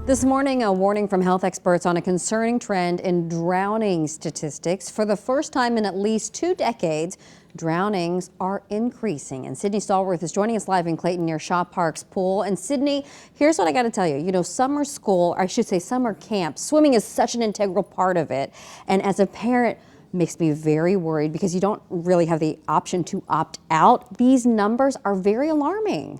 This morning, a warning from health experts on a concerning trend in drowning statistics. For the first time in at least 2 decades, drownings are increasing. And Sydney Stallworth is joining us live in Clayton near Shaw Park's pool. And Sydney, here's what I got to tell you. You know, summer school, or I should say summer camp, swimming is such an integral part of it. And as a parent, makes me very worried because you don't really have the option to opt out. These numbers are very alarming.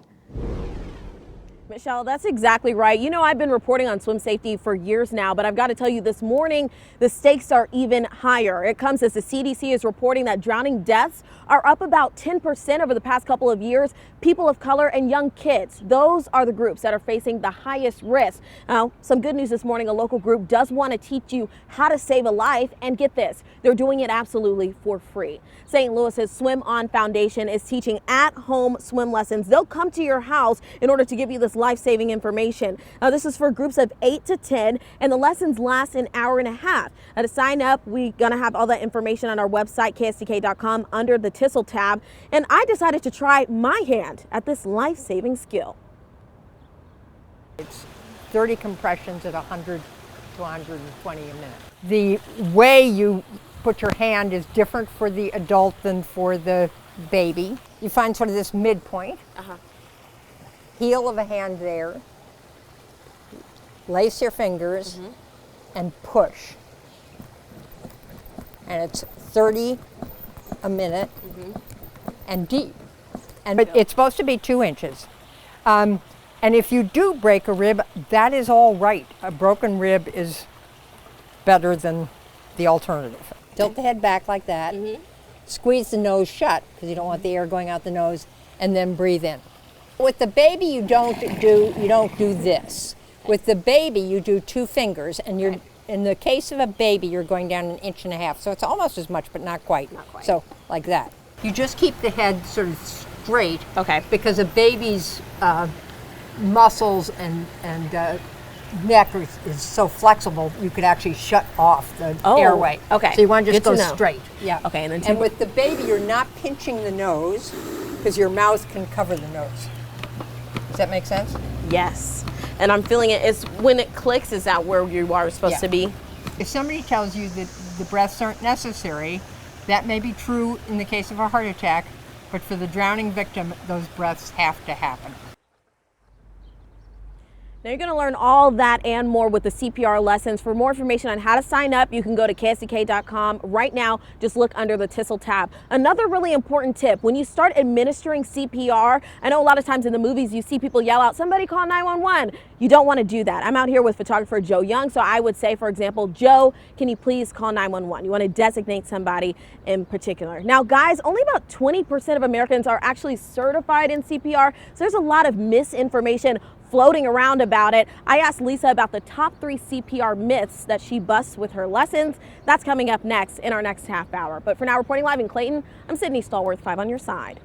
Michelle, that's exactly right. You know, I've been reporting on swim safety for years now, but I've got to tell you this morning, the stakes are even higher. It comes as the CDC is reporting that drowning deaths are up about 10% over the past couple of years. People of color and young kids, those are the groups that are facing the highest risk. Now, some good news this morning, a local group does want to teach you how to save a life, and get this, they're doing it absolutely for free. St. Louis's Swim On Foundation is teaching at-home swim lessons. They'll come to your house in order to give you this life-saving information. Now, this is for groups of 8 to 10, and the lessons last an hour and a half. Now, to sign up, we're going to have all that information on our website, KSDK.com, under the TISL tab. And I decided to try my hand at this life-saving skill. It's 30 compressions at 100 to 120 a minute. The way you put your hand is different for the adult than for the baby. You find sort of this midpoint. Heel of a hand there, lace your fingers, and push. And it's 30 a minute and deep. And it's supposed to be 2 inches. And if you do break a rib, that is all right. A broken rib is better than the alternative. Tilt the head back like that. Squeeze the nose shut because you don't want the air going out the nose, and then breathe in. With the baby, you don't do this. With the baby, you do 2 fingers, and you're in the case of a baby, you're going down 1.5 inches. So it's almost as much, but not quite. So like that. You just keep the head sort of straight. Okay. Because a baby's muscles and neck is so flexible, you could actually shut off the airway. Okay. So you want to just go straight. Yeah. Okay. And with the baby, you're not pinching the nose because your mouth can cover the nose. Does that make sense? Yes. And I'm feeling it. It's when it clicks, is that where you are supposed to be? If somebody tells you that the breaths aren't necessary, that may be true in the case of a heart attack, but for the drowning victim, those breaths have to happen. Now you're going to learn all that and more with the CPR lessons. For more information on how to sign up, you can go to KSDK.com right now. Just look under the TISL tab. Another really important tip, when you start administering CPR, I know a lot of times in the movies you see people yell out, "Somebody call 911." You don't want to do that. I'm out here with photographer Joe Young, so I would say, for example, Joe, can you please call 911? You want to designate somebody in particular. Now, guys, only about 20% of Americans are actually certified in CPR, so there's a lot of misinformation floating around about it. I asked Lisa about the top 3 CPR myths that she busts with her lessons. That's coming up next in our next half hour. But for now, reporting live in Clayton, I'm Sydney Stallworth, 5 on your side.